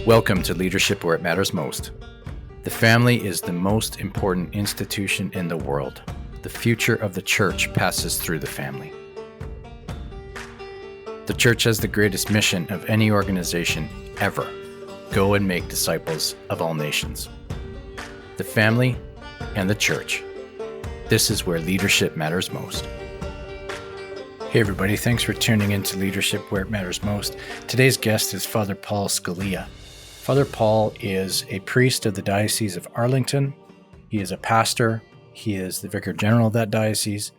Welcome to Leadership Where It Matters Most. The family is the most important institution in the world. The future of the church passes through the family. The church has the greatest mission of any organization ever. Go and make disciples of all nations. The family and the church. This is where leadership matters most. Hey everybody, thanks for tuning in to Leadership Where It Matters Most. Today's guest is Father Paul Scalia. Father Paul is a priest of the Diocese of Arlington. He is a pastor. He is the Vicar General of that diocese.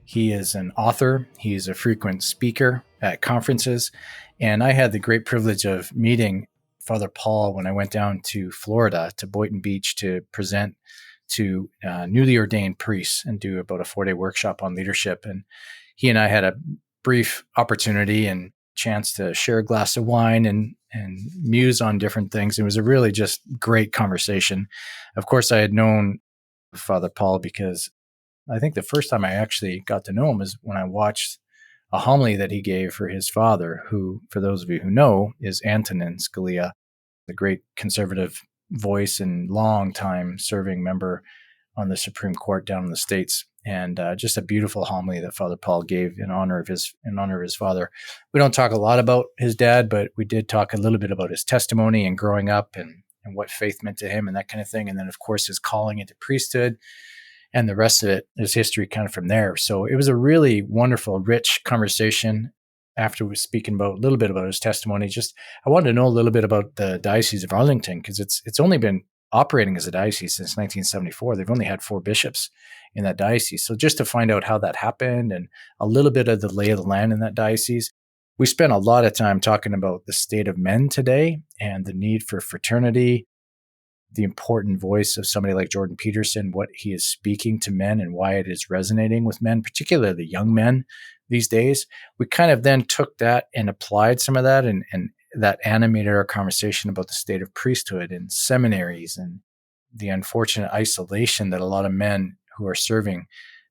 He is an author. He is a frequent speaker at conferences. And I had the great privilege of meeting Father Paul when I went down to Florida, to Boynton Beach, to present to newly ordained priests and do about a 4-day workshop on leadership. And he and I had a brief opportunity and chance to share a glass of wine and muse on different things. It was a really just great conversation. Of course, I had known Father Paul because I think the first time I actually got to know him is when I watched a homily that he gave for his father, who, for those of you who know, is Antonin Scalia, the great conservative voice and long time serving member on the Supreme Court down in the States. And just a beautiful homily that Father Paul gave in honor of his father. We don't talk a lot about his dad, but we did talk a little bit about his testimony and growing up and what faith meant to him and that kind of thing. And then, of course, his calling into priesthood, and the rest of it is history kind of from there. So it was a really wonderful, rich conversation. After we were speaking about a little bit about his testimony, I wanted to know a little bit about the Diocese of Arlington, because it's only been operating as a diocese since 1974. They've only had 4 bishops in that diocese. So just to find out how that happened and a little bit of the lay of the land in that diocese. We spent a lot of time talking about the state of men today and the need for fraternity, the important voice of somebody like Jordan Peterson, what he is speaking to men and why it is resonating with men, particularly young men these days. We kind of then took that and applied some of that, and that animated our conversation about the state of priesthood and seminaries and the unfortunate isolation that a lot of men who are serving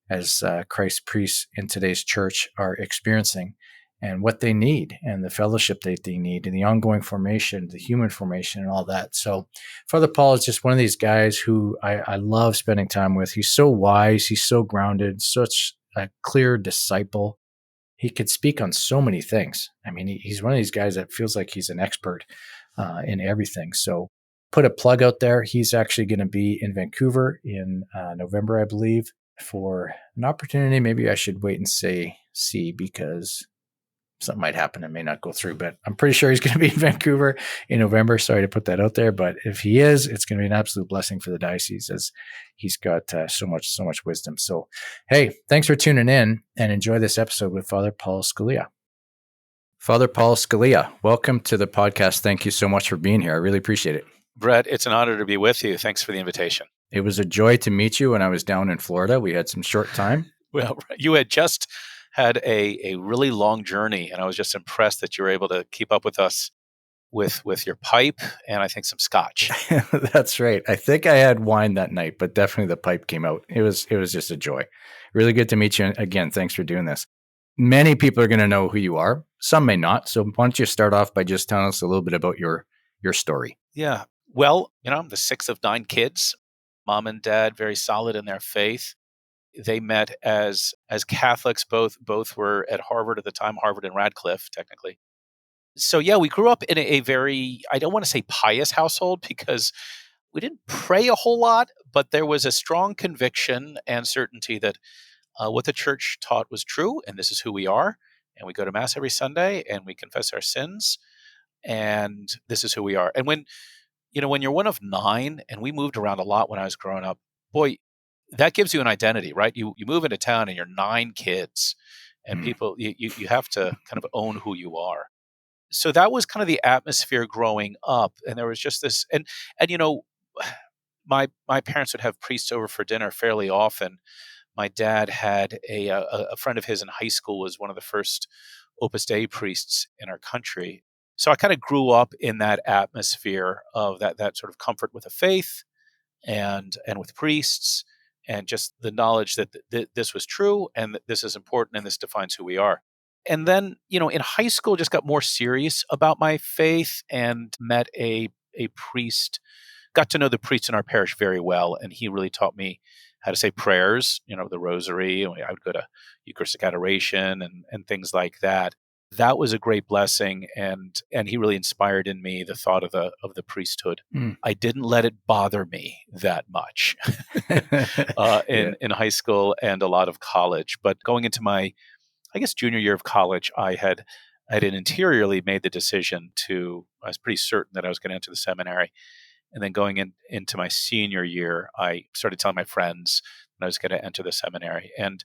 as Christ's priests in today's church are experiencing, and what they need and the fellowship that they need and the ongoing formation, the human formation and all that. So Father Paul is just one of these guys who I love spending time with. He's so wise. He's so grounded, such a clear disciple. He could speak on so many things. I mean, he's one of these guys that feels like he's an expert in everything. So put a plug out there. He's actually going to be in Vancouver in November, I believe, for an opportunity. Maybe I should wait and see because something might happen and may not go through, but I'm pretty sure he's going to be in Vancouver in November. Sorry to put that out there, but if he is, it's going to be an absolute blessing for the diocese, as he's got so much wisdom. So, hey, thanks for tuning in and enjoy this episode with Father Paul Scalia. Father Paul Scalia, welcome to the podcast. Thank you so much for being here. I really appreciate it. Brett, it's an honor to be with you. Thanks for the invitation. It was a joy to meet you when I was down in Florida. We had some short time. Well, you had just had a really long journey, and I was just impressed that you were able to keep up with us with your pipe and I think some scotch. That's right. I think I had wine that night, but definitely the pipe came out. It was just a joy. Really good to meet you. And again, thanks for doing this. Many people are going to know who you are. Some may not. So why don't you start off by just telling us a little bit about your story? Yeah. Well, I'm the 6th of 9 kids. Mom and dad, very solid in their faith. They met as Catholics. Both were at Harvard at the time, Harvard and Radcliffe, technically. So yeah, we grew up in a very, I don't want to say pious household because we didn't pray a whole lot, but there was a strong conviction and certainty that what the church taught was true, and this is who we are. And we go to Mass every Sunday, and we confess our sins, and this is who we are. And when you're one of 9, and we moved around a lot when I was growing up, boy, that gives you an identity, right? You move into town and you're 9 kids, and people, you have to kind of own who you are. So that was kind of the atmosphere growing up. And there was just this, and my parents would have priests over for dinner fairly often. My dad had a friend of his in high school was one of the first Opus Dei priests in our country. So I kind of grew up in that atmosphere of that sort of comfort with the faith and with priests, and just the knowledge that this was true and that this is important and this defines who we are. And then, in high school, just got more serious about my faith and met a a priest, got to know the priest in our parish very well, and he really taught me how to say prayers, the rosary. And I would go to Eucharistic adoration and things like that. That was a great blessing, and he really inspired in me the thought of the priesthood. Mm. I didn't let it bother me that much Yeah. in high school and a lot of college. But going into my, I guess, junior year of college, I had interiorly made the decision I was pretty certain that I was going to enter the seminary. And then going into my senior year, I started telling my friends that I was going to enter the seminary. And,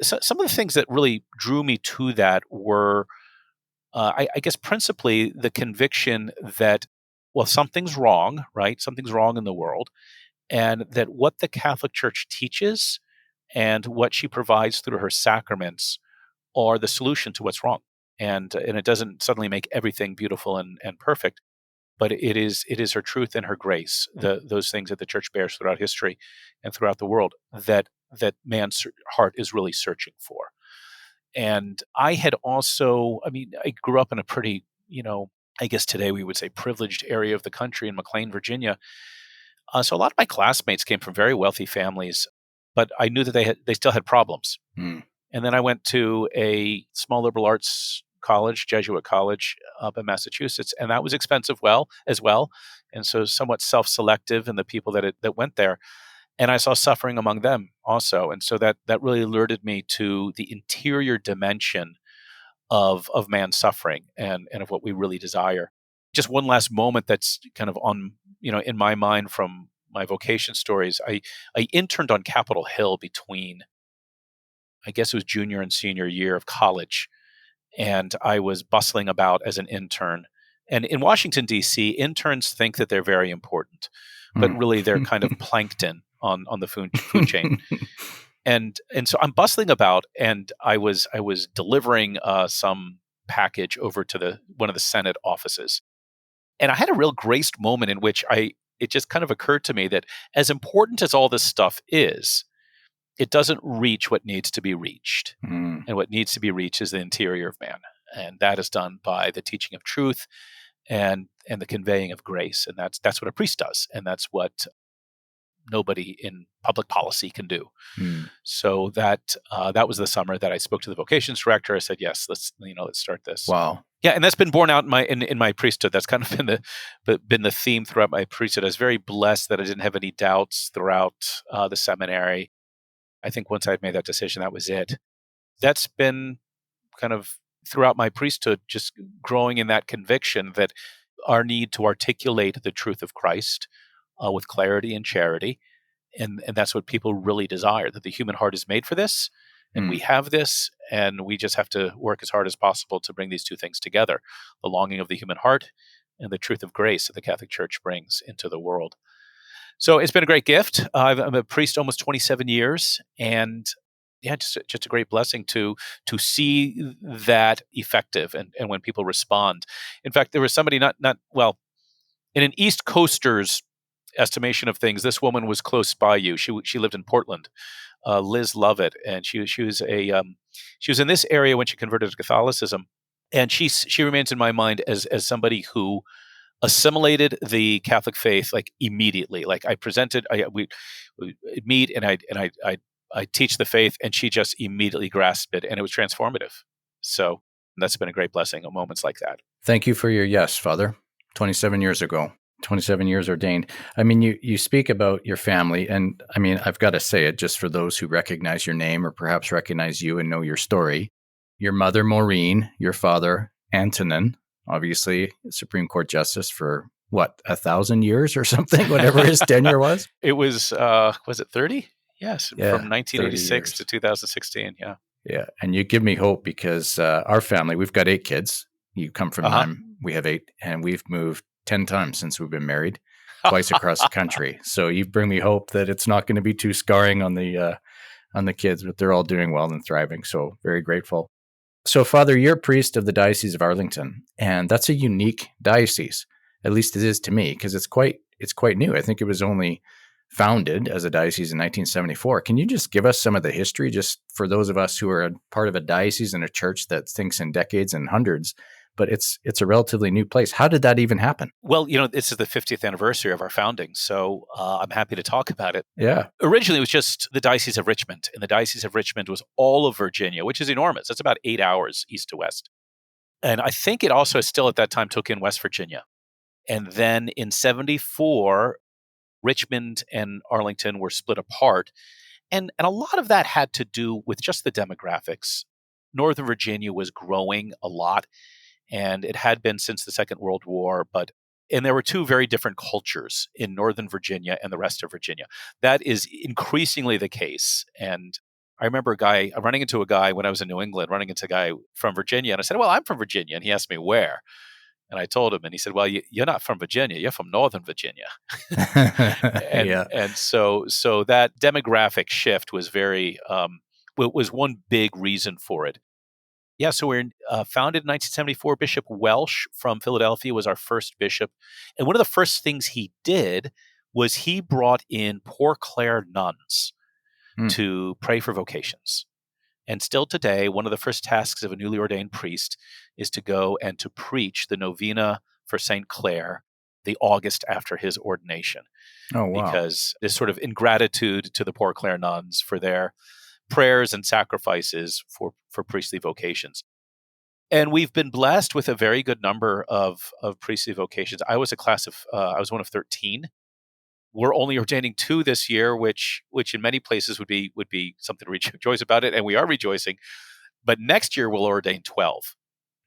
some of the things that really drew me to that were, I guess, principally the conviction that, well, something's wrong, right? Something's wrong in the world. And that what the Catholic Church teaches and what she provides through her sacraments are the solution to what's wrong. And it doesn't suddenly make everything beautiful and perfect, but it is her truth and her grace, those things that the church bears throughout history and throughout the world that man's heart is really searching for. And I had also, I grew up in a pretty, I guess today we would say privileged area of the country in McLean, Virginia. So a lot of my classmates came from very wealthy families, but I knew that they still had problems. Mm. And then I went to a small liberal arts college, Jesuit college up in Massachusetts, and that was expensive as well. And so somewhat self-selective in the people that went there. And I saw suffering among them also. And so that really alerted me to the interior dimension of man's suffering and of what we really desire. Just one last moment that's kind of on, in my mind from my vocation stories. I interned on Capitol Hill between, I guess it was junior and senior year of college. And I was bustling about as an intern. And in Washington, D.C., interns think that they're very important, but Mm. really they're kind of plankton on the food chain. And so I'm bustling about, and I was delivering some package over to one of the Senate offices. And I had a real graced moment in which it just kind of occurred to me that as important as all this stuff is, it doesn't reach what needs to be reached. Mm. And what needs to be reached is the interior of man. And that is done by the teaching of truth and the conveying of grace. And that's what a priest does. And that's what nobody in public policy can do. Mm. So that was the summer that I spoke to the vocations director. I said, yes, let's start this. Wow. Yeah, and that's been borne out in my priesthood. That's kind of been the theme throughout my priesthood. I was very blessed that I didn't have any doubts throughout the seminary. I think once I'd made that decision, that was it. That's been kind of throughout my priesthood, just growing in that conviction that our need to articulate the truth of Christ with clarity and charity. And that's what people really desire, that the human heart is made for this. And we have this, and we just have to work as hard as possible to bring these two things together, the longing of the human heart and the truth of grace that the Catholic Church brings into the world. So it's been a great gift. I'm a priest almost 27 years, and yeah, just a great blessing to see that effective and when people respond. In fact, there was somebody not well in an East Coaster's estimation of things. This woman was close by you. She lived in Portland. Liz Lovett, and she was she was in this area when she converted to Catholicism, and she remains in my mind as somebody who assimilated the Catholic faith like immediately. Like we meet and I teach the faith, and she just immediately grasped it, and it was transformative. So that's been a great blessing at moments like that. Thank you for your yes, Father. 27 years ago, 27 years ordained. I mean, you speak about your family, and I mean, I've got to say it just for those who recognize your name or perhaps recognize you and know your story. Your mother, Maureen, your father, Antonin, obviously Supreme Court Justice for what, 1,000 years or something, whatever his tenure was? It was it 30? Yes, Yeah, from 1986 to 2016, yeah. Yeah, and you give me hope because our family, we've got 8 kids. You come from 9, we have 8, and we've moved 10 times since we've been married, twice across the country. So you bring me hope that it's not going to be too scarring on the kids, but they're all doing well and thriving. So very grateful. So Father, you're a priest of the Diocese of Arlington, and that's a unique diocese. At least it is to me, because it's quite new. I think it was only founded as a diocese in 1974. Can you just give us some of the history, just for those of us who are a part of a diocese and a church that thinks in decades and hundreds? but it's a relatively new place. How did that even happen? Well, this is the 50th anniversary of our founding, so I'm happy to talk about it. Yeah. Originally, it was just the Diocese of Richmond, and the Diocese of Richmond was all of Virginia, which is enormous. That's about 8 hours east to west. And I think it also still at that time took in West Virginia. And then in 74, Richmond and Arlington were split apart. And a lot of that had to do with just the demographics. Northern Virginia was growing a lot, and it had been since the Second World War, and there were two very different cultures in Northern Virginia and the rest of Virginia. That is increasingly the case. And I remember running into a guy when I was in New England, running into a guy from Virginia, and I said, "Well, I'm from Virginia." And he asked me where. And I told him, and he said, "Well, you're not from Virginia. You're from Northern Virginia." and Yeah. and so that demographic shift was was one big reason for it. Yeah, so we're founded in 1974. Bishop Welsh from Philadelphia was our first bishop, and one of the first things he did was he brought in Poor Clare nuns Hmm. to pray for vocations. And still today, one of the first tasks of a newly ordained priest is to go and to preach the novena for St. Clare the August after his ordination, Oh, wow. because this sort of ingratitude to the Poor Clare nuns for their prayers and sacrifices for priestly vocations. And we've been blessed with a very good number of priestly vocations. I was one of 13. We're only ordaining 2 this year, which in many places would be something to rejoice about it, and we are rejoicing. But next year we'll ordain 12.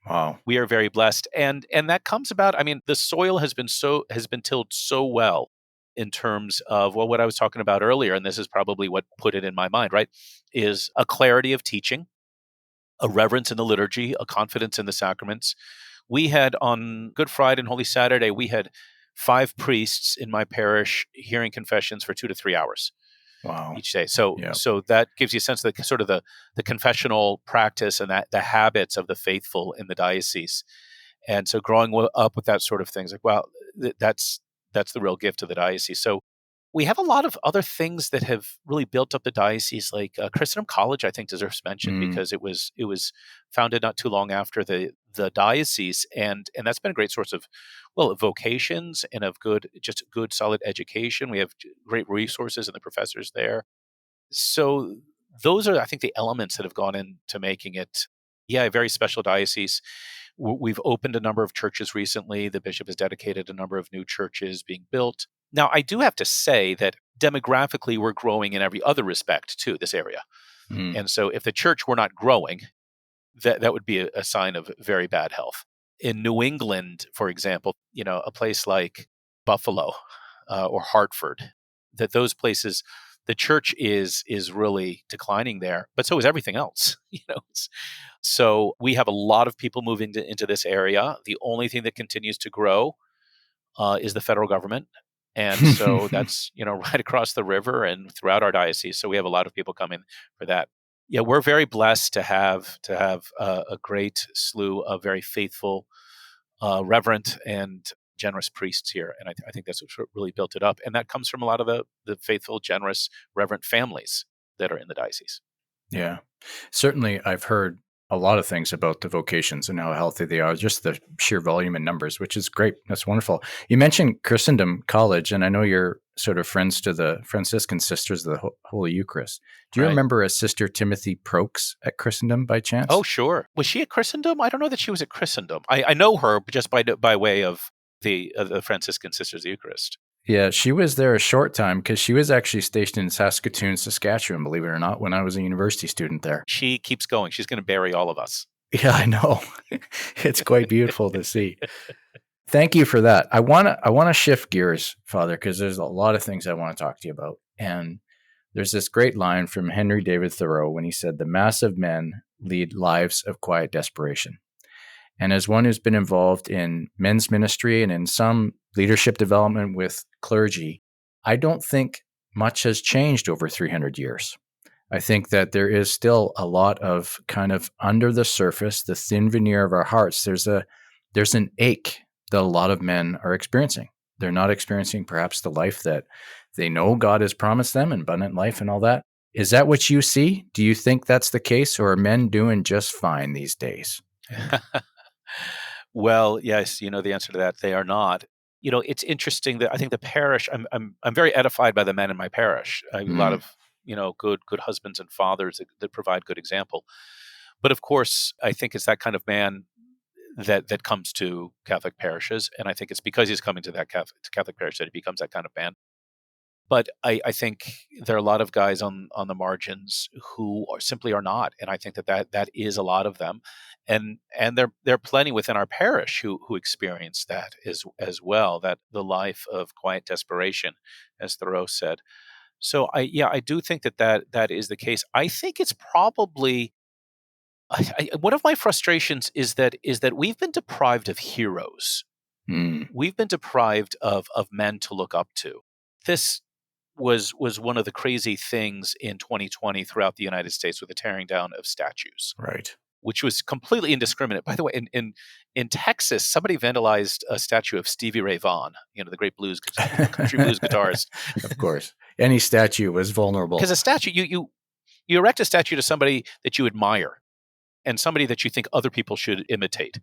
Wow. We are very blessed, and that comes about. I mean, the soil has been tilled so well in terms of what I was talking about earlier, and this is probably what put it in my mind. Right, is a clarity of teaching, a reverence in the liturgy, a confidence in the sacraments. We had on Good Friday and Holy Saturday, we had 5 priests in my parish hearing confessions for 2 to 3 hours Wow. each day. So Yeah. so that gives you a sense of the confessional practice and that the habits of the faithful in the diocese. And so growing up with that sort of things, like, wow, that's the real gift of the diocese. So we have a lot of other things that have really built up the diocese, like Christendom College. I think deserves mention Mm. because it was founded not too long after the diocese, and that's been a great source of vocations and of good solid education. We have great resources and the professors there. So those are, I think, the elements that have gone into making it, a very special diocese. We've opened a number of churches recently. The bishop has dedicated a number of new churches being built. Now, I do have to say that demographically, we're growing in every other respect too, this area. Mm. And so if the church were not growing, that would be a sign of very bad health. In New England, for example, a place like Buffalo or Hartford, that those places, the church is really declining there, but so is everything else. So we have a lot of people moving into this area. The only thing that continues to grow is the federal government. And so that's, right across the river and throughout our diocese. So we have a lot of people coming for that. Yeah, we're very blessed to have a great slew of very faithful, reverent, and generous priests here. And I think that's what really built it up. And that comes from a lot of the faithful, generous, reverent families that are in the diocese. Yeah. Certainly, I've heard a lot of things about the vocations and how healthy they are, just the sheer volume and numbers, which is great. That's wonderful. You mentioned Christendom College, and I know you're sort of friends to the Franciscan Sisters of the Holy Eucharist. Do you Right. remember a Sister Timothy Prokes at Christendom by chance? Oh, sure. Was she at Christendom? I don't know that she was at Christendom. I know her just by way of the Franciscan Sisters of the Eucharist. Yeah, she was there a short time because she was actually stationed in Saskatoon, Saskatchewan, believe it or not, when I was a university student there. She keeps going. She's going to bury all of us. Yeah, I know. It's quite beautiful to see. Thank you for that. I want to shift gears, Father, because there's a lot of things I want to talk to you about. And there's this great line from Henry David Thoreau when he said, "The mass of men lead lives of quiet desperation." And as one who's been involved in men's ministry and in some leadership development with clergy, I don't think much has changed over 300 years. I think that there is still a lot of kind of under the surface, the thin veneer of our hearts. There's an ache that a lot of men are experiencing. They're not experiencing perhaps the life that they know God has promised them, abundant life and all that. Is that what you see? Do you think that's the case, or are men doing just fine these days? Well, yes, you know the answer to that. They are not. You know, it's interesting that I think the parish. I'm very edified by the men in my parish. I have a lot Mm, of good husbands and fathers that provide good example. But of course, I think it's that kind of man that comes to Catholic parishes, and I think it's because he's coming to that Catholic parish that he becomes that kind of man. But I think there are a lot of guys on the margins who simply are not, and I think that is a lot of them, and there are plenty within our parish who experience that as well. That the life of quiet desperation, as Thoreau said. So I do think that is the case. I think it's probably one of my frustrations is that we've been deprived of heroes. mm, We've been deprived of men to look up to. This was one of the crazy things in 2020 throughout the United States with the tearing down of statues, right. which was completely indiscriminate. By the way, in Texas, somebody vandalized a statue of Stevie Ray Vaughan, the great country blues guitarist. Of course. Any statue was vulnerable. Because a statue, you erect a statue to somebody that you admire and somebody that you think other people should imitate,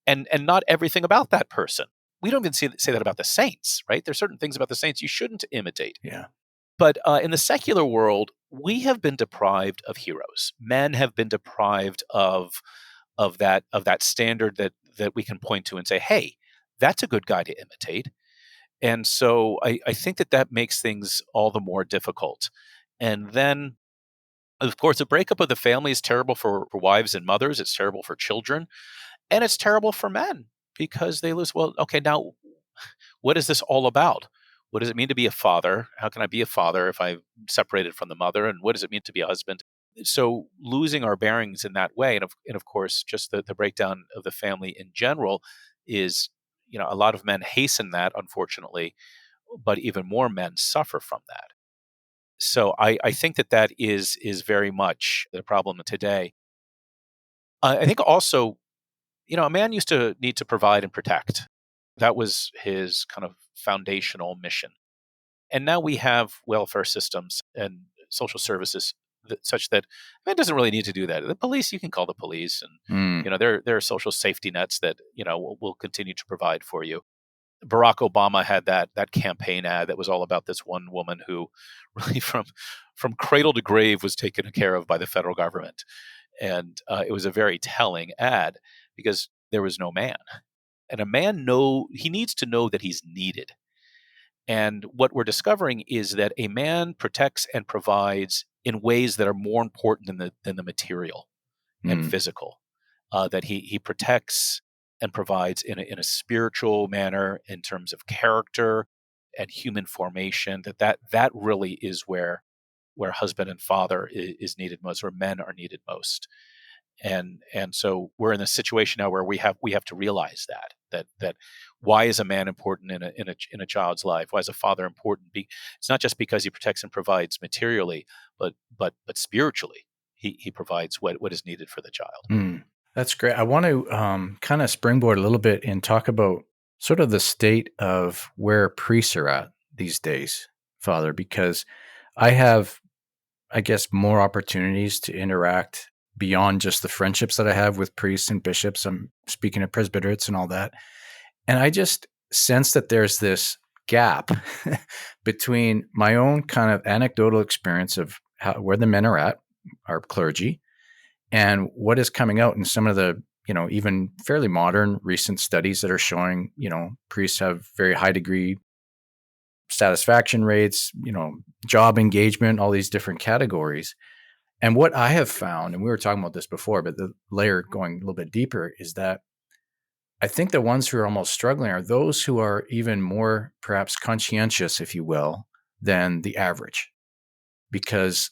and not everything about that person. We don't even say that about the saints, right? There's certain things about the saints you shouldn't imitate. Yeah. But in the secular world, we have been deprived of heroes. Men have been deprived of that standard that we can point to and say, "Hey, that's a good guy to imitate." And so I think that makes things all the more difficult. And then, of course, the breakup of the family is terrible for wives and mothers. It's terrible for children, and it's terrible for men because they lose. Well, okay, now what is this all about? What does it mean to be a father? How can I be a father if I'm separated from the mother? And what does it mean to be a husband? So losing our bearings in that way, and of course, just the breakdown of the family in general is, a lot of men hasten that, unfortunately, but even more men suffer from that. So I think that is very much the problem today. I think also, a man used to need to provide and protect. That was his kind of foundational mission. And now we have welfare systems and social services such that man doesn't really need to do that. The police, you can call the police, and Mm, there are social safety nets that will continue to provide for you. Barack Obama had that campaign ad that was all about this one woman who really from cradle to grave was taken care of by the federal government, and it was a very telling ad because there was no man, and a man he needs to know that he's needed. And what we're discovering is that a man protects and provides in ways that are more important than the material and mm, physical. That he protects and provides in a spiritual manner in terms of character and human formation. That really is where husband and father is needed most, where men are needed most. And so we're in a situation now where we have to realize that why is a man important in a child's life? Why is a father important? It's not just because he protects and provides materially, but spiritually he provides what is needed for the child. mm. That's great. I want to kind of springboard a little bit and talk about sort of the state of where priests are at these days, Father, because I have, I guess, more opportunities to interact beyond just the friendships that I have with priests and bishops. I'm speaking of presbyterates and all that. And I just sense that there's this gap between my own kind of anecdotal experience of where the men are at, our clergy, and what is coming out in some of the, even fairly modern recent studies that are showing, priests have very high degree satisfaction rates, job engagement, all these different categories. And what I have found, and we were talking about this before, but the layer going a little bit deeper is that I think the ones who are almost struggling are those who are even more perhaps conscientious, if you will, than the average, because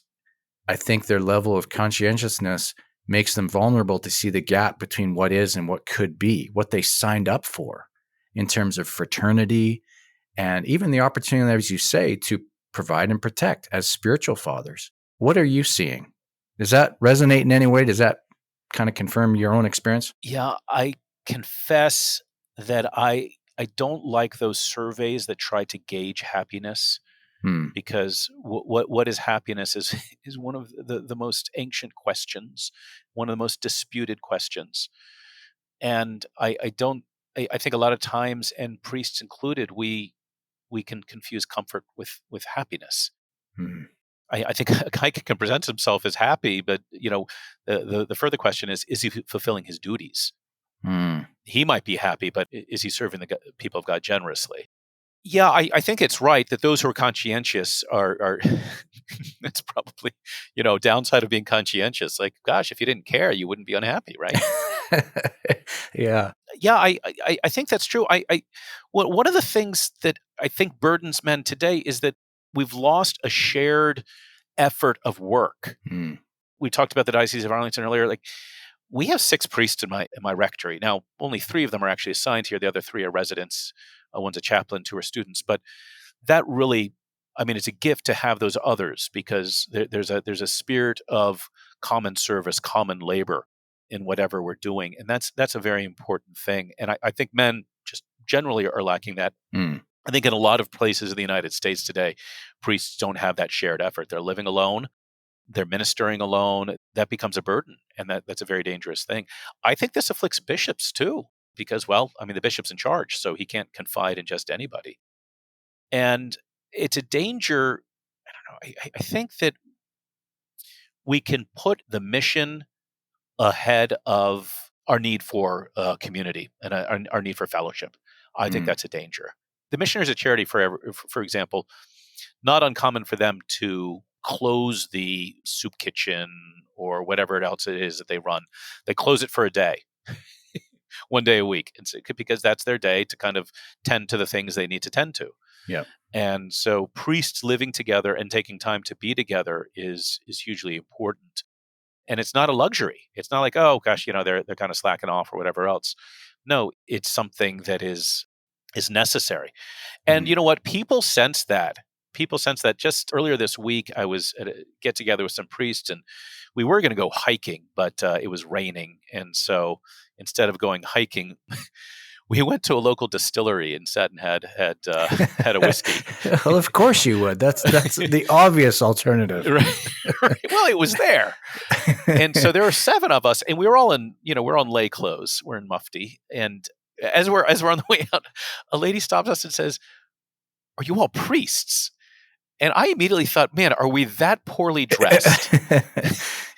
I think their level of conscientiousness makes them vulnerable to see the gap between what is and what could be, what they signed up for in terms of fraternity and even the opportunity, as you say, to provide and protect as spiritual fathers. What are you seeing? Does that resonate in any way? Does that kind of confirm your own experience? Yeah, I confess that I don't like those surveys that try to gauge happiness, Hmm. because what is happiness is is one of the most ancient questions, one of the most disputed questions. And I don't. I think a lot of times, and priests included, we can confuse comfort with happiness. Mm. I think a guy can present himself as happy, but the further question is he fulfilling his duties? Mm. He might be happy, but is he serving the people of God generously? Yeah, I think it's right that those who are conscientious are that's probably, downside of being conscientious. Like, gosh, if you didn't care, you wouldn't be unhappy, right? Yeah. Yeah, I think that's true. One of the things that I think burdens men today is that we've lost a shared effort of work. Mm. We talked about the Diocese of Arlington earlier. Like, we have 6 priests in my rectory. Now, only 3 of them are actually assigned here. The other 3 are residents. One's a chaplain, 2 are students. But that really, I mean, it's a gift to have those others, because there's a spirit of common service, common labor in whatever we're doing, and that's a very important thing. And I think men just generally are lacking that. Mm. I think in a lot of places in the United States today, priests don't have that shared effort. They're living alone. They're ministering alone. That becomes a burden, and that's a very dangerous thing. I think this afflicts bishops too, because, well, I mean, the bishop's in charge, so he can't confide in just anybody. And it's a danger. I don't know. I think that we can put the mission ahead of our need for community and our need for fellowship. I think Mm. that's a danger. The missionaries at Charity, for example, not uncommon for them to close the soup kitchen or whatever else it is that they run. They close it for a day, one day a week, because that's their day to kind of tend to the things they need to tend to. Yeah. And so priests living together and taking time to be together is hugely important. And it's not a luxury. It's not like, oh gosh, they're kind of slacking off or whatever else. No, it's something that is necessary. And Mm. you know what? People sense that. People sense that. Just earlier this week, I was at a get together with some priests, and we were going to go hiking, but it was raining, and so instead of going hiking, we went to a local distillery and sat and had a whiskey. Well, of course you would. That's the obvious alternative. Right, right. Well, it was there. And so there were 7 of us, and we were all we're on lay clothes. We're in mufti. And as we're on the way out, a lady stops us and says, "Are you all priests?" And I immediately thought, man, are we that poorly dressed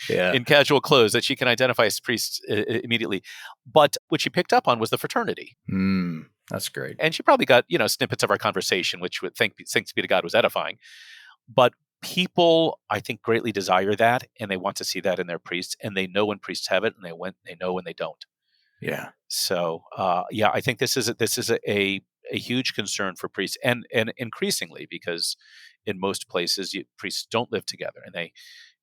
Yeah. in casual clothes that she can identify as priests immediately? But what she picked up on was the fraternity. Mm. That's great. And she probably got, snippets of our conversation, which thanks be to God, was edifying. But people, I think, greatly desire that, and they want to see that in their priests, and they know when priests have it, and they know when they don't. Yeah. So, yeah, I think this is a huge concern for priests, and increasingly, because in most places priests don't live together, and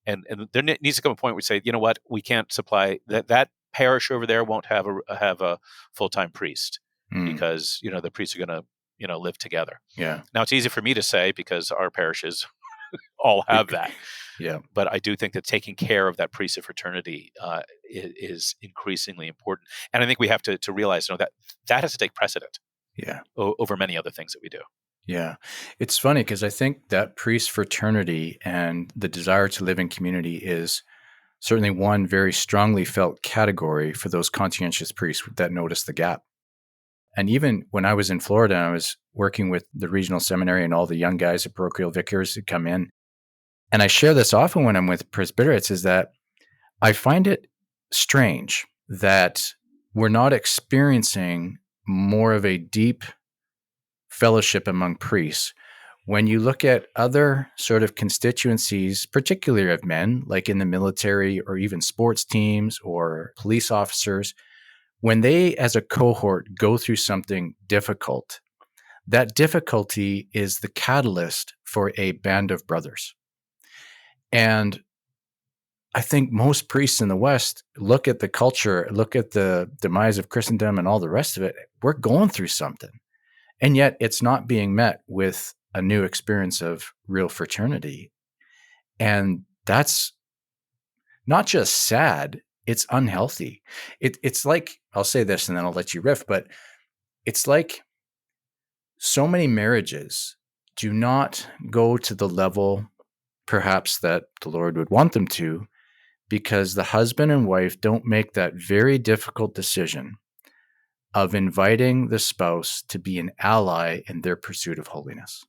and there needs to come a point where we say, you know what, we can't supply that parish over there won't have a full-time priest, Mm. because the priests are going to live together. Yeah. Now, it's easy for me to say because our parishes all You have c- that. Yeah. But I do think that taking care of that priesthood fraternity is increasingly important. And I think we have to realize that has to take precedent Yeah. over many other things that we do. Yeah. It's funny because I think that priest fraternity and the desire to live in community is certainly one very strongly felt category for those conscientious priests that notice the gap. And even when I was in Florida, I was working with the regional seminary and all the young guys, the parochial vicars who come in. And I share this often when I'm with presbyterates, is that I find it strange that we're not experiencing more of a deep fellowship among priests. When you look at other sort of constituencies, particularly of men, like in the military or even sports teams or police officers, when they as a cohort go through something difficult, that difficulty is the catalyst for a band of brothers. And I think most priests in the West look at the culture, look at the demise of Christendom and all the rest of it. We're going through something. And yet it's not being met with a new experience of real fraternity. And that's not just sad, it's unhealthy. It's like, I'll say this and then I'll let you riff, but it's like so many marriages do not go to the level perhaps that the Lord would want them to, because the husband and wife don't make that very difficult decision of inviting the spouse to be an ally in their pursuit of holiness.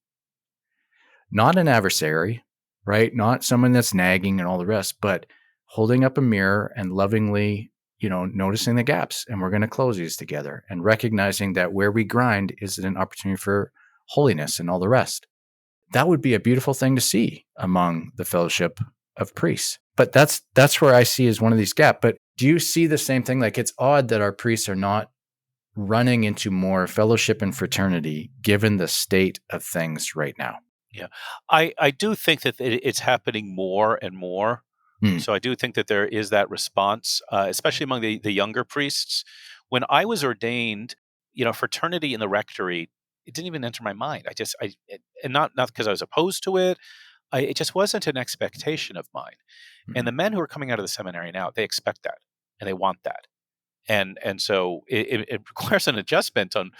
Not an adversary, right? Not someone that's nagging and all the rest, but holding up a mirror and lovingly, noticing the gaps. And we're going to close these together and recognizing that where we grind is an opportunity for holiness and all the rest. That would be a beautiful thing to see among the fellowship of priests. But that's where I see as one of these gaps. But do you see the same thing? Like, it's odd that our priests are not running into more fellowship and fraternity given the state of things right now. Yeah, I do think that it's happening more and more. So I do think that there is that response, especially among the younger priests. When I was ordained, fraternity in the rectory, it didn't even enter my mind. And not because I was opposed to it. It just wasn't an expectation of mine. And the men who are coming out of the seminary now, they expect that and they want that. And so it requires an adjustment on,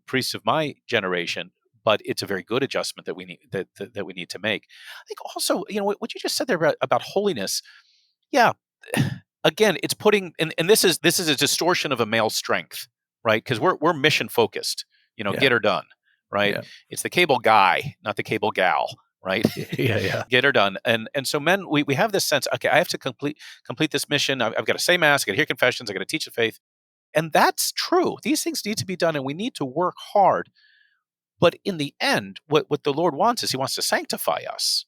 priests of my generation, but it's a very good adjustment that we need that we need to make. I think also, what you just said there about holiness. Yeah, again, it's putting and this is a distortion of a male strength, right? Because we're mission focused, get her done, right? Yeah. It's the cable guy, not the cable gal, right? Yeah. Get her done. And so men, we have this sense, okay, I have to complete this mission. I've got to say mass, I got to hear confessions, I got to teach the faith. And that's true. These things need to be done and we need to work hard. But in the end, what the Lord wants is he wants to sanctify us.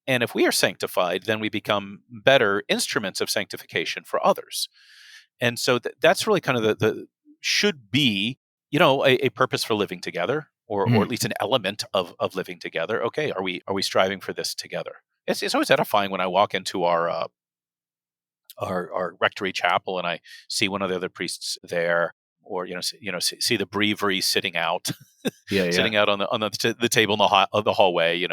And if we are sanctified, then we become better instruments of sanctification for others. And so that's really kind of the should be, a purpose for living together, or at least an element of living together. Okay, are we striving for this together? It's always edifying when I walk into our rectory chapel and I see one of the other priests there, or see the breviary sitting out, sitting out on the table in the hallway.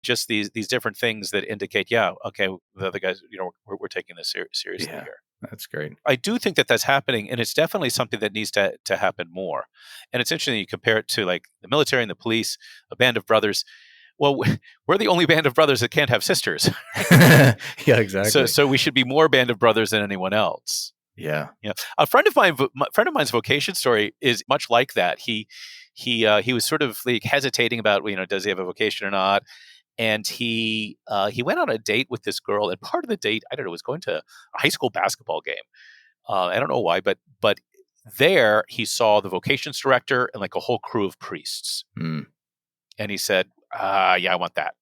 Just these different things that indicate, okay, the other guys, we're taking this seriously here. That's great. I do think that that's happening, and it's definitely something that needs to happen more. And it's interesting you compare it to like the military and the police, a band of brothers. Well, we're the only band of brothers that can't have sisters. Yeah, exactly. So we should be more band of brothers than anyone else. Yeah. A friend of mine's vocation story is much like that. He was sort of like hesitating about, does he have a vocation or not? And he went on a date with this girl, and part of the date, I don't know, was going to a high school basketball game. I don't know why, but there he saw the vocations director and like a whole crew of priests. And he said, yeah, I want that.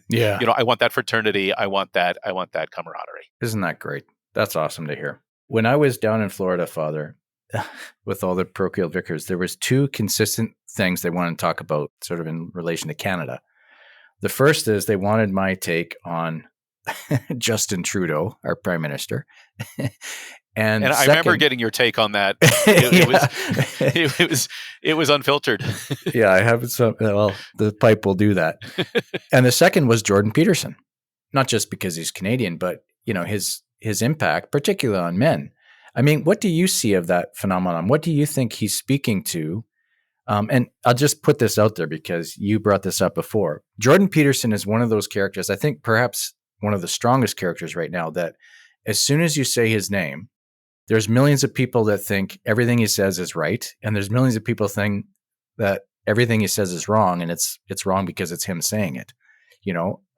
Yeah. I want that fraternity. I want that camaraderie. Isn't that great? That's awesome to hear. When I was down in Florida, Father, with all the parochial vicars, there was two consistent things they wanted to talk about sort of in relation to Canada. The first is they wanted my take on Justin Trudeau, our prime minister. And I remember getting your take on that. It was unfiltered. Yeah, I have some. Well, the pipe will do that. And the second was Jordan Peterson, not just because he's Canadian, but his impact, particularly on men. I mean, what do you see of that phenomenon? What do you think he's speaking to? And I'll just put this out there because you brought this up before. Jordan Peterson is one of those characters, I think perhaps one of the strongest characters right now, that as soon as you say his name, there's millions of people that think everything he says is right. And there's millions of people think that everything he says is wrong. And it's wrong because it's him saying it.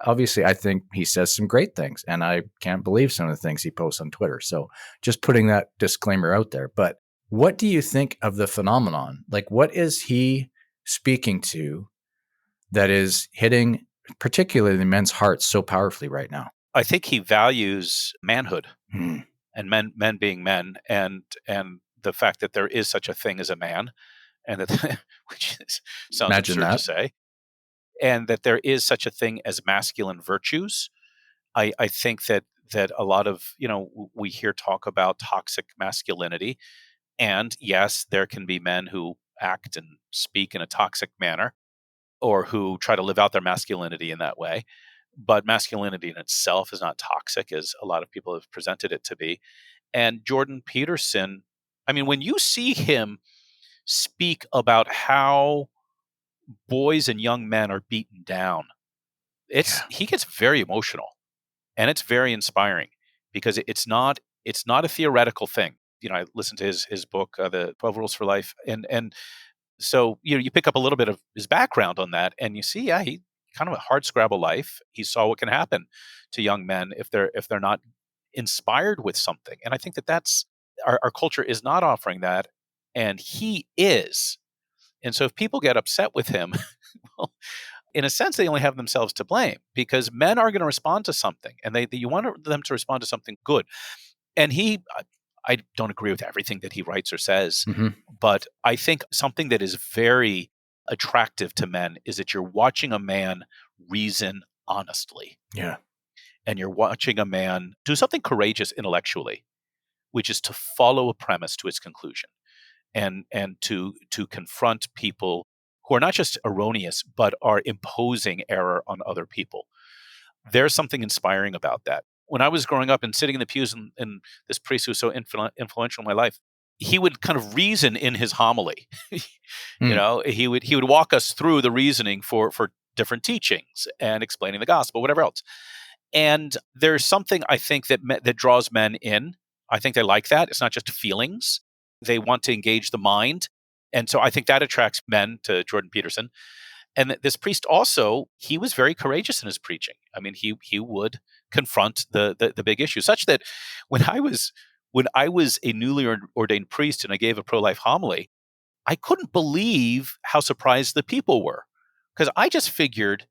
Obviously, I think he says some great things, and I can't believe some of the things he posts on Twitter. So just putting that disclaimer out there. But what do you think of the phenomenon? Like, what is he speaking to that is hitting particularly the men's hearts so powerfully right now? I think he values manhood and men being men, and the fact that there is such a thing as a man, and that which sounds Imagine absurd that. to say, and that there is such a thing as masculine virtues. I think that a lot of we hear talk about toxic masculinity. And yes, there can be men who act and speak in a toxic manner, or who try to live out their masculinity in that way. But masculinity in itself is not toxic, as a lot of people have presented it to be. And Jordan Peterson, I mean, when you see him speak about how boys and young men are beaten down, he gets very emotional, and it's very inspiring, because it's not a theoretical thing. I listened to his book, The 12 Rules for Life, and so you pick up a little bit of his background on that, and you see, yeah, he kind of a hard scrabble life. He saw what can happen to young men if they're not inspired with something, and I think that's our culture is not offering that, and he is. And so if people get upset with him, well, in a sense, they only have themselves to blame because men are going to respond to something, and you want them to respond to something good. And I don't agree with everything that he writes or says, Hmm. but I think something that is very attractive to men is that you're watching a man reason honestly, Yeah. and you're watching a man do something courageous intellectually, which is to follow a premise to its conclusion and to confront people who are not just erroneous but are imposing error on other people. There's something inspiring about that. When I was growing up and sitting in the pews, and this priest who was so influential in my life, he would kind of reason in his homily. Mm. He would walk us through the reasoning for different teachings and explaining the gospel, whatever else. And there's something I think that draws men in. I think they like that. It's not just feelings. They want to engage the mind. And so I think that attracts men to Jordan Peterson. And this priest also, he was very courageous in his preaching. I mean, he would confront the big issue, such that when I was a newly ordained priest and I gave a pro-life homily, I couldn't believe how surprised the people were. Because I just figured,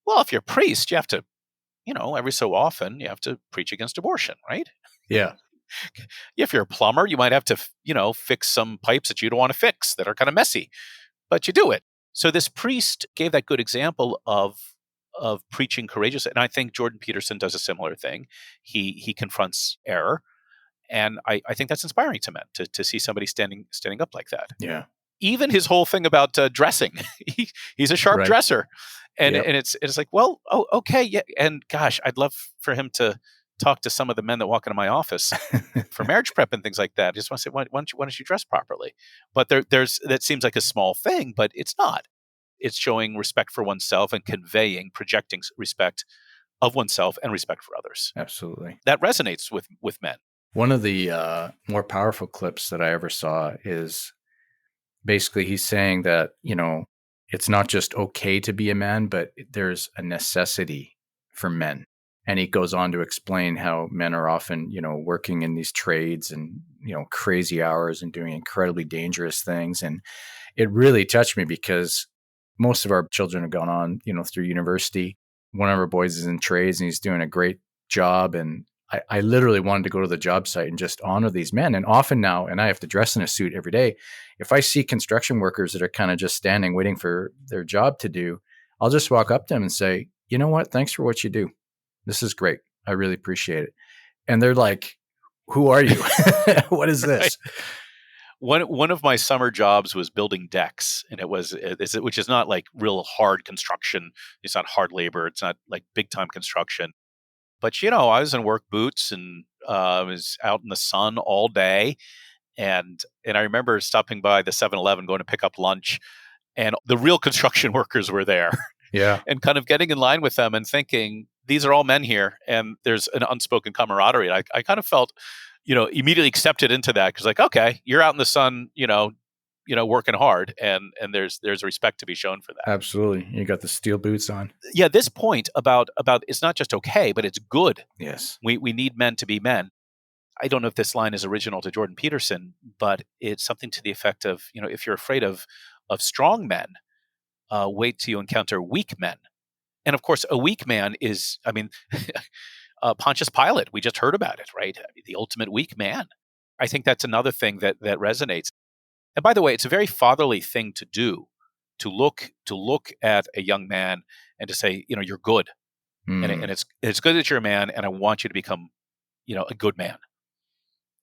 well, if you're a priest, you have to, every so often you have to preach against abortion, right? Yeah. If you're a plumber, you might have to, fix some pipes that you don't want to fix that are kind of messy, but you do it. So this priest gave that good example of preaching courageous, and I think Jordan Peterson does a similar thing. He confronts error, and I think that's inspiring to men to see somebody standing up like that. Yeah. Even his whole thing about dressing, he's a sharp Right. dresser, and Yep. and it's like, well, oh, okay, yeah, and gosh, I'd love for him to talk to some of the men that walk into my office for marriage prep and things like that. I just want to say, why don't you dress properly? But there's that seems like a small thing, but it's not. It's showing respect for oneself and projecting respect of oneself and respect for others. Absolutely. That resonates with men. One of the more powerful clips that I ever saw is basically he's saying that, it's not just okay to be a man, but there's a necessity for men. And he goes on to explain how men are often, working in these trades and, crazy hours and doing incredibly dangerous things. And it really touched me because most of our children have gone on, through university. One of our boys is in trades and he's doing a great job. And I literally wanted to go to the job site and just honor these men. And often now, and I have to dress in a suit every day, if I see construction workers that are kind of just standing, waiting for their job to do, I'll just walk up to them and say, you know what? Thanks for what you do. This is great. I really appreciate it. And they're like, who are you? What is this? One of my summer jobs was building decks, and which is not like real hard construction. It's not hard labor. It's not like big time construction. But I was in work boots and I was out in the sun all day, and I remember stopping by the 7-Eleven, going to pick up lunch, and the real construction workers were there, Yeah, and kind of getting in line with them and thinking, these are all men here, and there's an unspoken camaraderie. I kind of felt, immediately accepted into that because, like, okay, you're out in the sun, working hard, and there's respect to be shown for that. absolutely. You got the steel boots on. Yeah, this point about it's not just okay, but it's good. Yes. We need men to be men. I don't know if this line is original to Jordan Peterson, but it's something to the effect of, if you're afraid of strong men, wait till you encounter weak men. And of course, a weak man is, I mean, Pontius Pilate. We just heard about it, right? I mean, the ultimate weak man. I think that's another thing that resonates. And by the way, it's a very fatherly thing to do, to look at a young man and to say, you're good, Mm. and it's good that you're a man, and I want you to become, a good man.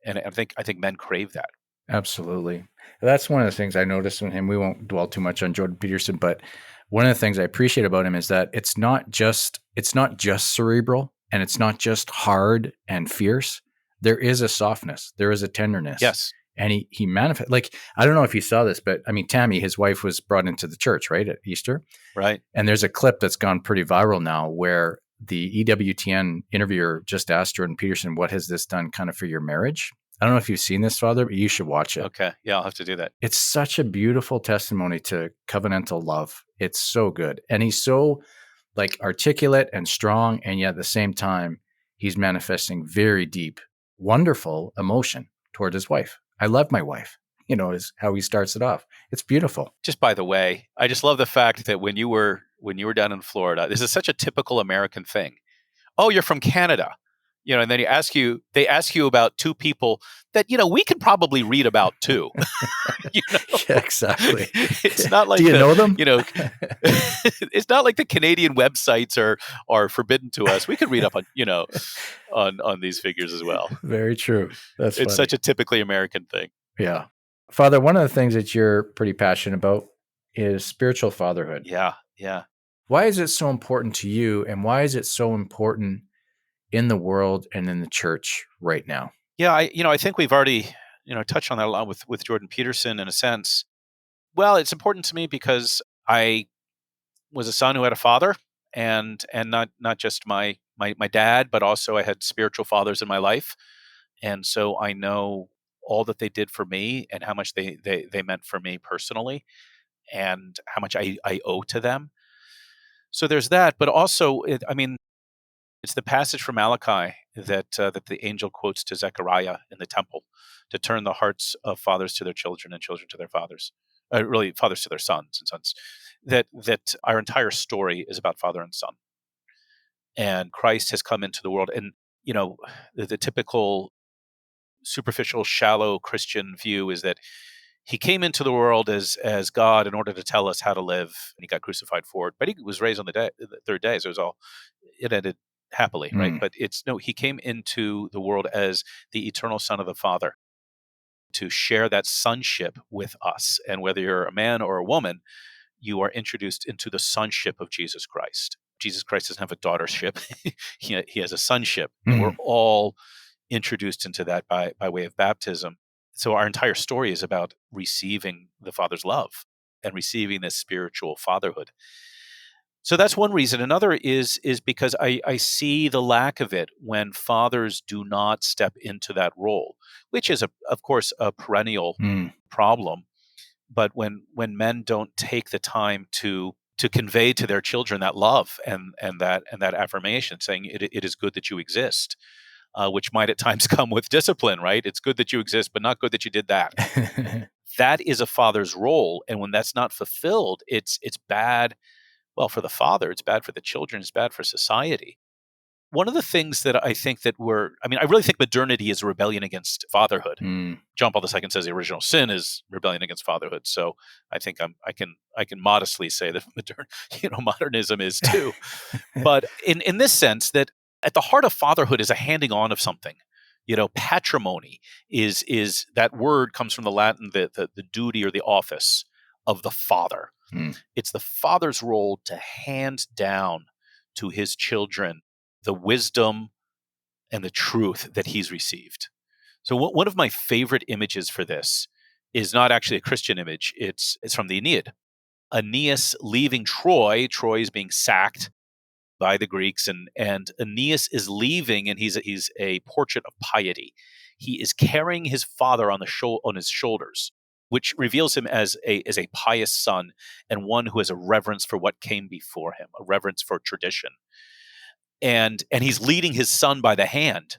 And I think men crave that. Absolutely. That's one of the things I noticed in him. We won't dwell too much on Jordan Peterson, but one of the things I appreciate about him is that it's not just cerebral and it's not just hard and fierce. There is a softness. There is a tenderness. Yes. And he manifests, like, I don't know if you saw this, but I mean, Tammy, his wife, was brought into the church, right, at Easter. Right. And there's a clip that's gone pretty viral now where the EWTN interviewer just asked Jordan Peterson, what has this done kind of for your marriage? I don't know if you've seen this, Father, but you should watch it. Okay. Yeah, I'll have to do that. It's such a beautiful testimony to covenantal love. It's so good. And he's so like articulate and strong. And yet at the same time, he's manifesting very deep, wonderful emotion toward his wife. I love my wife, is how he starts it off. It's beautiful. Just by the way, I just love the fact that when you were down in Florida, this is such a typical American thing. Oh, you're from Canada. And then they ask you about two people that, we could probably read about too. Yeah, exactly. It's not like do you know them? It's not like the Canadian websites are forbidden to us. We could read up on, on these figures as well. Very true. It's funny. Such a typically American thing. Yeah. Father, one of the things that you're pretty passionate about is spiritual fatherhood. Yeah. Yeah. Why is it so important to you, and why is it so important in the world and in the church right now? Yeah, I think we've already, touched on that a lot with Jordan Peterson in a sense. Well, it's important to me because I was a son who had a father, and not just my dad, but also I had spiritual fathers in my life. And so I know all that they did for me and how much they meant for me personally and how much I owe to them. So there's that, but also, it's the passage from Malachi that the angel quotes to Zechariah in the temple to turn the hearts of fathers to their children and children to their fathers, really fathers to their sons and sons. That our entire story is about father and son, and Christ has come into the world, and the typical superficial, shallow Christian view is that he came into the world as God in order to tell us how to live, and he got crucified for it. But he was raised on the third day, so it ended happily, right? But he came into the world as the eternal Son of the Father to share that sonship with us. And whether you're a man or a woman, you are introduced into the sonship of Jesus Christ. Jesus Christ doesn't have a daughtership; he has a sonship, and we're all introduced into that by way of baptism. So our entire story is about receiving the Father's love and receiving this spiritual fatherhood. So that's one reason. Another is because I see the lack of it when fathers do not step into that role, which is of course a perennial problem. But when men don't take the time to convey to their children that love and that affirmation, saying it is good that you exist, which might at times come with discipline, right? It's good that you exist, but not good that you did that. That is a father's role, and when that's not fulfilled, it's bad. Well, for the father, it's bad for the children, it's bad for society. One of the things that I think I really think modernity is a rebellion against fatherhood. John Paul II says the original sin is rebellion against fatherhood. So I think I can modestly say that modernism is too. But in this sense, that at the heart of fatherhood is a handing on of something. Patrimony is that word comes from the Latin, the duty or the office of the father. It's the father's role to hand down to his children the wisdom and the truth that he's received. So one of my favorite images for this is not actually a Christian image. It's from the Aeneid. Aeneas leaving Troy. Troy is being sacked by the Greeks, and Aeneas is leaving, and he's a portrait of piety. He is carrying his father on his shoulders, which reveals him as a pious son and one who has a reverence for what came before him, a reverence for tradition. And he's leading his son by the hand,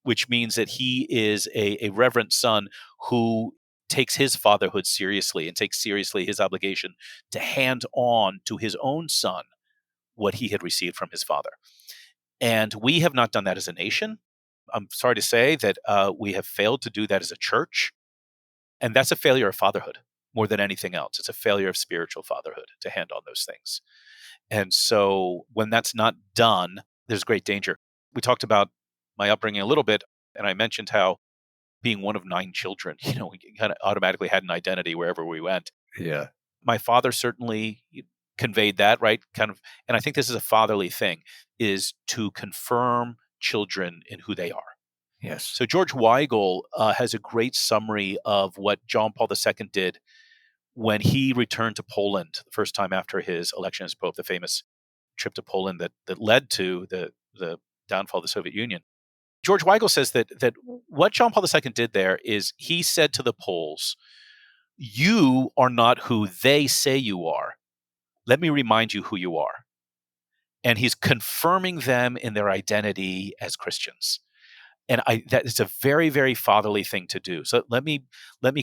which means that he is a reverent son who takes his fatherhood seriously and takes seriously his obligation to hand on to his own son what he had received from his father. And we have not done that as a nation. I'm sorry to say that we have failed to do that as a church. And that's a failure of fatherhood more than anything else. It's a failure of spiritual fatherhood to hand on those things. And so when that's not done, there's great danger. We talked about my upbringing a little bit, and I mentioned how being one of 9 children, we kind of automatically had an identity wherever we went. Yeah. My father certainly conveyed that, right? Kind of, and I think this is a fatherly thing, is to confirm children in who they are. Yes. So George Weigel has a great summary of what John Paul II did when he returned to Poland the first time after his election as Pope, the famous trip to Poland that led to the downfall of the Soviet Union. George Weigel says that what John Paul II did there is he said to the Poles, you are not who they say you are. Let me remind you who you are. And he's confirming them in their identity as Christians. And that is a very, very fatherly thing to do. So let me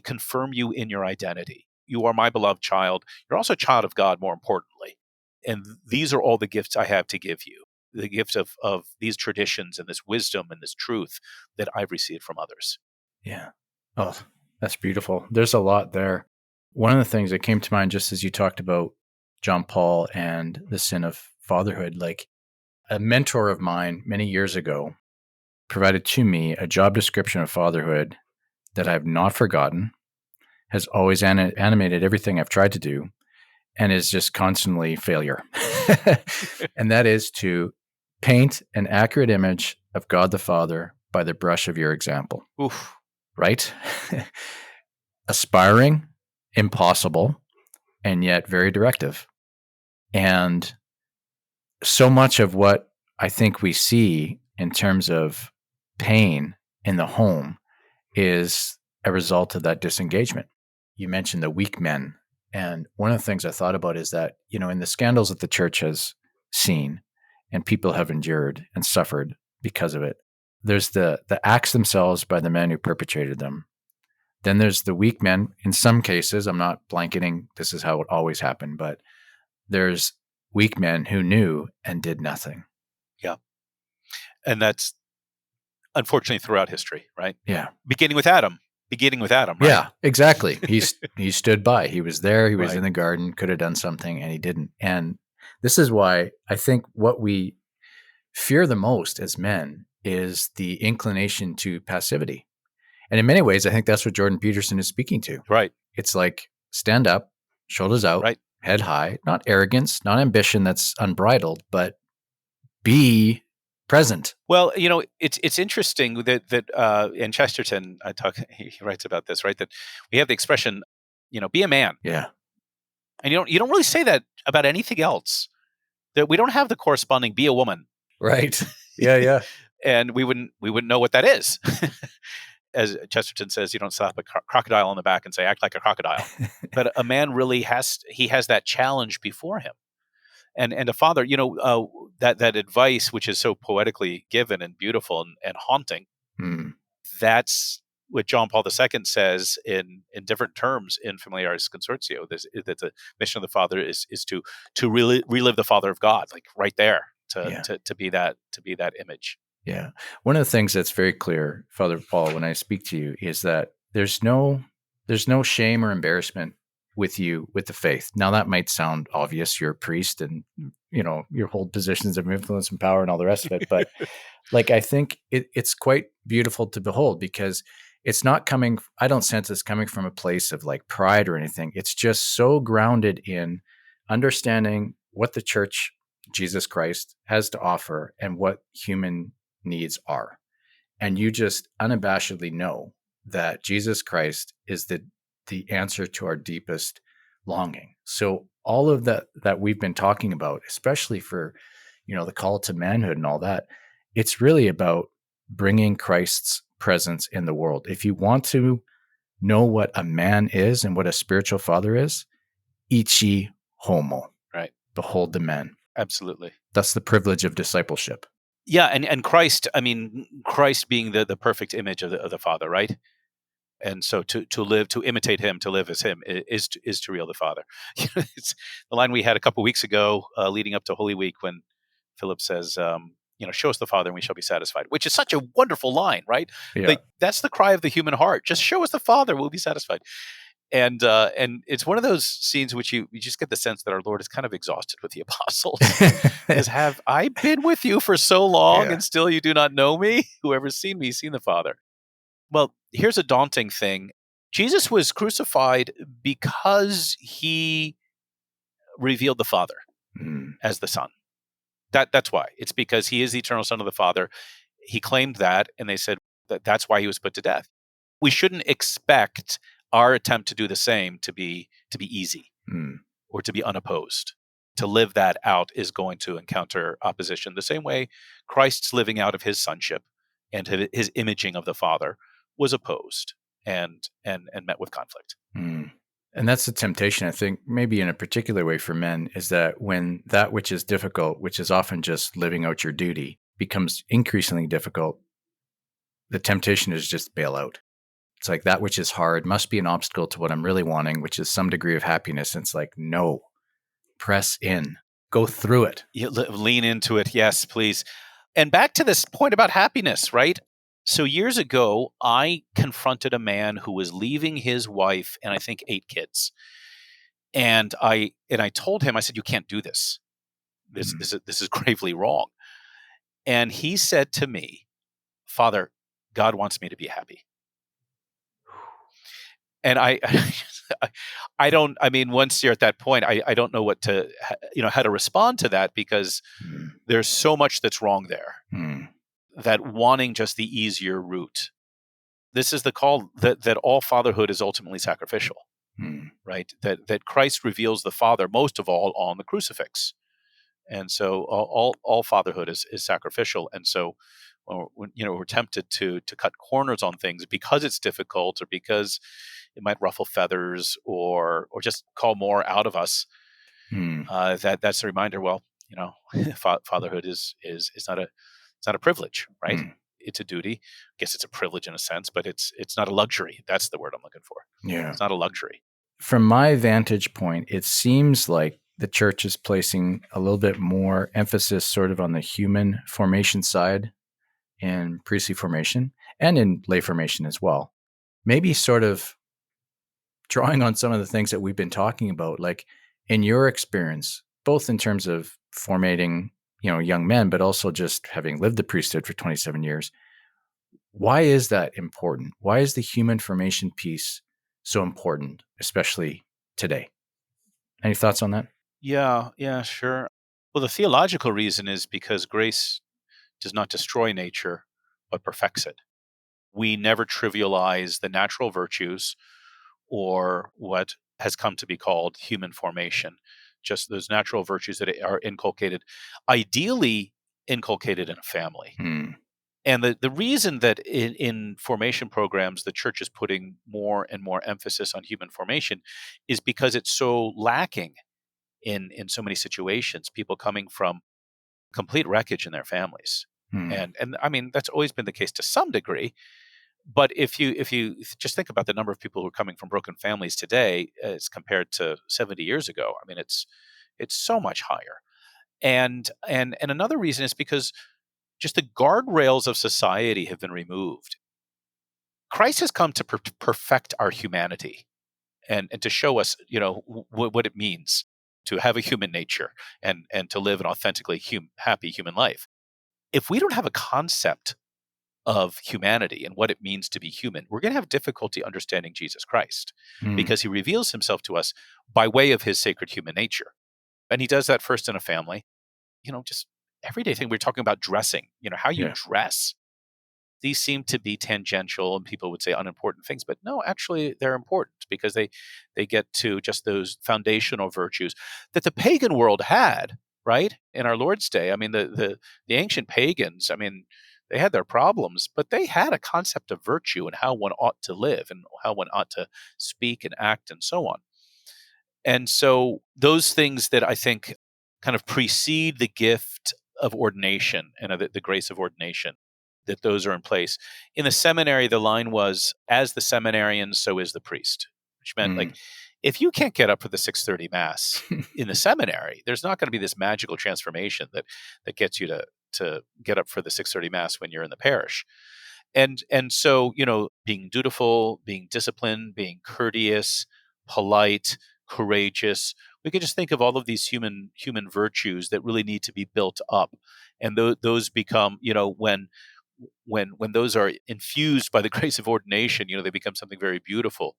confirm you in your identity. You are my beloved child. You're also a child of God, more importantly. And these are all the gifts I have to give you. The gift of these traditions and this wisdom and this truth that I've received from others. Yeah. Oh, that's beautiful. There's a lot there. One of the things that came to mind just as you talked about John Paul and the sin of fatherhood, like a mentor of mine many years ago provided to me a job description of fatherhood that I've not forgotten, has always animated everything I've tried to do, and is just constantly failure. And that is to paint an accurate image of God the Father by the brush of your example. Oof. Right? Aspiring, impossible, and yet very directive. And so much of what I think we see in terms of pain in the home is a result of that disengagement. You mentioned the weak men. And one of the things I thought about is that, in the scandals that the church has seen and people have endured and suffered because of it, there's the acts themselves by the men who perpetrated them. Then there's the weak men. In some cases, I'm not blanketing, this is how it always happened, but there's weak men who knew and did nothing. Yeah. And that's unfortunately throughout history, right? Yeah. Beginning with Adam, right? Yeah, exactly. He stood by. He was there. He was Right. in the garden, could have done something, and he didn't. And this is why I think what we fear the most as men is the inclination to passivity. And in many ways, I think that's what Jordan Peterson is speaking to. Right. It's like stand up, shoulders out, Right. head high, not arrogance, not ambition that's unbridled, but be present. Well, it's interesting that in Chesterton, he writes about this, right? That we have the expression, be a man, Yeah. and you don't really say that about anything else. That we don't have the corresponding be a woman, Right. Yeah. and we wouldn't know what that is. As Chesterton says, you don't slap a crocodile on the back and say act like a crocodile. But a man really has that challenge before him. And a father, that advice, which is so poetically given and beautiful and haunting, that's what John Paul II says in different terms in Familiaris Consortio. That the mission of the father is to really relive the Father of God, like right there, to be that image. Yeah. One of the things that's very clear, Father Paul, when I speak to you, is that there's no shame or embarrassment with you with the faith. Now that might sound obvious. You're a priest and you hold positions of influence and power and all the rest of it. But like I think it's quite beautiful to behold because it's not coming, I don't sense it's coming from a place of like pride or anything. It's just so grounded in understanding what the church, Jesus Christ, has to offer and what human needs are. And you just unabashedly know that Jesus Christ is the answer to our deepest longing. So all of that we've been talking about, especially for, the call to manhood and all that, it's really about bringing Christ's presence in the world. If you want to know what a man is and what a spiritual father is, ichi homo. Right. Behold the man. Absolutely. That's the privilege of discipleship. Yeah, and Christ, Christ being the perfect image of the Father, right? And so to imitate him, to live as him is to real the Father. It's the line we had a couple weeks ago, leading up to Holy Week, when Philip says, show us the Father and we shall be satisfied, which is such a wonderful line, right? Yeah. Like that's the cry of the human heart. Just show us the Father, we'll be satisfied. And it's one of those scenes which you just get the sense that our Lord is kind of exhausted with the apostles. Is have I been with you for so long and still you do not know me? Whoever's seen me, seen the Father. Well, here's a daunting thing. Jesus was crucified because he revealed the Father as the Son. That's why. It's because he is the eternal Son of the Father. He claimed that, and they said that's why he was put to death. We shouldn't expect our attempt to do the same to be easy or to be unopposed. To live that out is going to encounter opposition the same way Christ's living out of his sonship and his imaging of the father was opposed and met with conflict. Mm. And that's the temptation, I think, maybe in a particular way for men, is that when that which is difficult, which is often just living out your duty, becomes increasingly difficult, the temptation is just bail out. It's like that which is hard must be an obstacle to what I'm really wanting, which is some degree of happiness. And it's like, no, press in, go through it. You lean into it. Yes, please. And back to this point about happiness, right? So years ago, I confronted a man who was leaving his wife and I think 8 kids. And I told him, I said, you can't do this. This is gravely wrong. And he said to me, Father, God wants me to be happy. And I don't, I mean, once you're at that point, I don't know what to, how to respond to that, because there's so much that's wrong there, that wanting just the easier route. This is the call that all fatherhood is ultimately sacrificial, right? That Christ reveals the Father most of all on the crucifix. And so all fatherhood is sacrificial. And so we're tempted to cut corners on things because it's difficult, or because it might ruffle feathers, or just call more out of us. That's a reminder. Well, fatherhood is not a privilege, right? It's a duty. I guess it's a privilege in a sense, but it's not a luxury. That's the word I'm looking for. Yeah. It's not a luxury. From my vantage point, it seems like the church is placing a little bit more emphasis sort of on the human formation side in priestly formation and in lay formation as well. Maybe sort of drawing on some of the things that we've been talking about, like in your experience, both in terms of formating, young men, but also just having lived the priesthood for 27 years. Why is that important? Why is the human formation piece so important, especially today? Any thoughts on that? Yeah, sure. Well, the theological reason is because grace does not destroy nature, but perfects it. We never trivialize the natural virtues, or what has come to be called human formation, just those natural virtues that are inculcated, ideally inculcated in a family. And the reason that in formation programs, the church is putting more and more emphasis on human formation is because it's so lacking in so many situations, people coming from complete wreckage in their families. And I mean, that's always been the case to some degree. But if you just think about the number of people who are coming from broken families today as compared to 70 years ago, I mean, it's so much higher. And another reason is because just the guardrails of society have been removed. Christ has come to perfect our humanity, and to show us, what it means to have a human nature, and to live an authentically happy human life. If we don't have a concept of humanity and what it means to be human, we're going to have difficulty understanding Jesus Christ, because he reveals himself to us by way of his sacred human nature. And he does that first in a family, just everyday thing. We're talking about dressing, how you dress. These seem to be tangential, and people would say unimportant things, but no, actually they're important, because they get to just those foundational virtues that the pagan world had, right? In our Lord's day. I mean, the ancient pagans, I mean, they had their problems, but they had a concept of virtue and how one ought to live and how one ought to speak and act and so on. And so those things that I think kind of precede the gift of ordination and the grace of ordination, that those are in place. In the seminary, the line was, as the seminarian, so is the priest, which meant like, if you can't get up for the 6:30 mass in the seminary, there's not going to be this magical transformation that gets you to get up for the 6:30 mass when you're in the parish. And so, being dutiful, being disciplined, being courteous, polite, courageous. We could just think of all of these human virtues that really need to be built up, and those become, when those are infused by the grace of ordination, they become something very beautiful.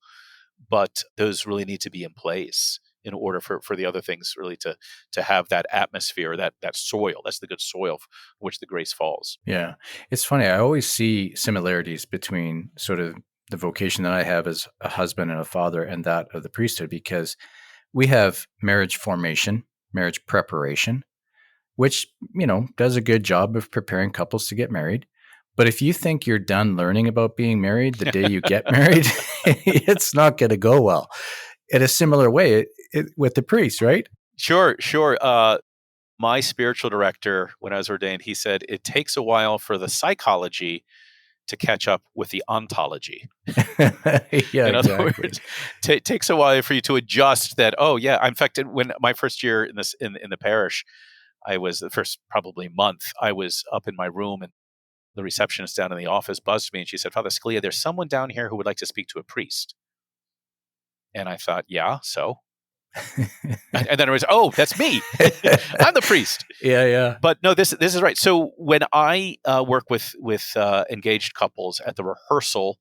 But those really need to be in place in order for the other things really to have that atmosphere, that soil. That's the good soil which the grace falls. Yeah. It's funny. I always see similarities between sort of the vocation that I have as a husband and a father and that of the priesthood, because we have marriage formation, marriage preparation, which, does a good job of preparing couples to get married. But if you think you're done learning about being married the day you get married, it's not going to go well. In a similar way with the priest, right? Sure. My spiritual director, when I was ordained, he said it takes a while for the psychology to catch up with the ontology. Yeah, In other exactly. words, it takes a while for you to adjust that. Oh, yeah. In fact, when my first year in the parish, I was the first probably month. I was up in my room, and the receptionist down in the office buzzed me, and she said, "Father Scalia, there's someone down here who would like to speak to a priest." And I thought, "Yeah, so." And then it was, "Oh, that's me. I'm the priest." Yeah. But no, this is right. So when I work with engaged couples at the rehearsal,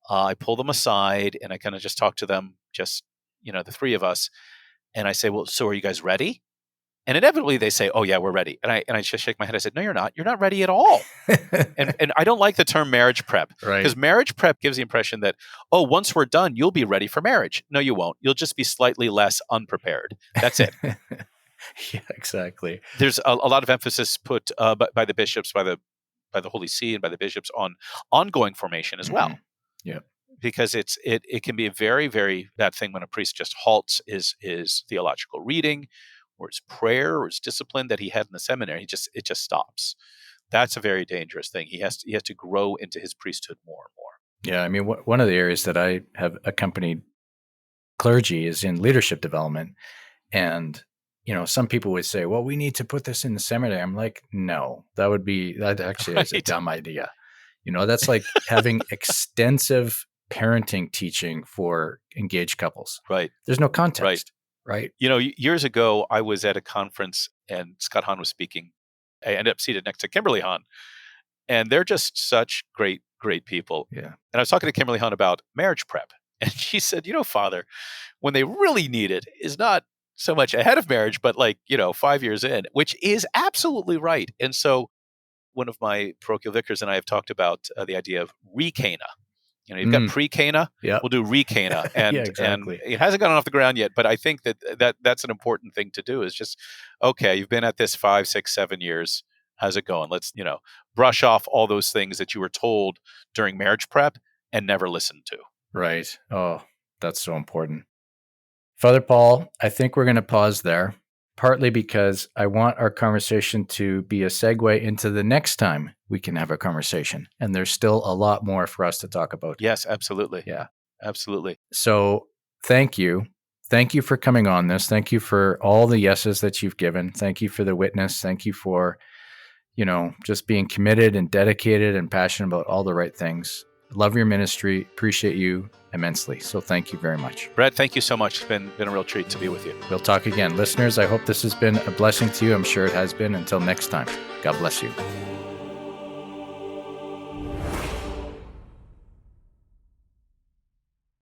I pull them aside and I kind of just talk to them, just the three of us, and I say, "Well, so are you guys ready?" And inevitably they say, "Oh yeah, we're ready." And I just shake my head. I said, "No, you're not. You're not ready at all." And I don't like the term marriage prep, Right. because marriage prep gives the impression that, oh, once we're done, you'll be ready for marriage. No, you won't. You'll just be slightly less unprepared. That's it. Yeah, exactly. There's a lot of emphasis put by the bishops, by the Holy See, and by the bishops on ongoing formation as well. Yeah. Because it can be a very, very bad thing when a priest just halts his theological reading or his prayer or his discipline that he had in the seminary. It just stops. That's a very dangerous thing. He has to grow into his priesthood more and more. Yeah, I mean, one of the areas that I have accompanied clergy is in leadership development. And, some people would say, well, we need to put this in the seminary. I'm like, no, that actually is a Right. dumb idea. That's like having extensive parenting teaching for engaged couples. Right. There's no context, right? Years ago, I was at a conference and Scott Hahn was speaking. I ended up seated next to Kimberly Hahn, and they're just such great, great people. Yeah. And I was talking to Kimberly Hahn about marriage prep, and she said, Father, when they really need it is not so much ahead of marriage, but 5 years in, which is absolutely right. And so one of my parochial vicars and I have talked about the idea of re-Cana. You've got pre-Cana, Yeah. we'll do re-Cana. And, Yeah, exactly. and it hasn't gotten off the ground yet, but I think that's an important thing to do, is just, okay, you've been at this 5, 6, 7 years. How's it going? Let's, brush off all those things that you were told during marriage prep and never listened to. Right. Oh, that's so important. Father Paul, I think we're going to pause there, partly because I want our conversation to be a segue into the next time we can have a conversation. And there's still a lot more for us to talk about. Yes, absolutely. Yeah. Absolutely. So thank you. Thank you for coming on this. Thank you for all the yeses that you've given. Thank you for the witness. Thank you for, just being committed and dedicated and passionate about all the right things. Love your ministry. Appreciate you immensely. So thank you very much. Brett, thank you so much. It's been a real treat to be with you. We'll talk again. Listeners, I hope this has been a blessing to you. I'm sure it has been. Until next time, God bless you.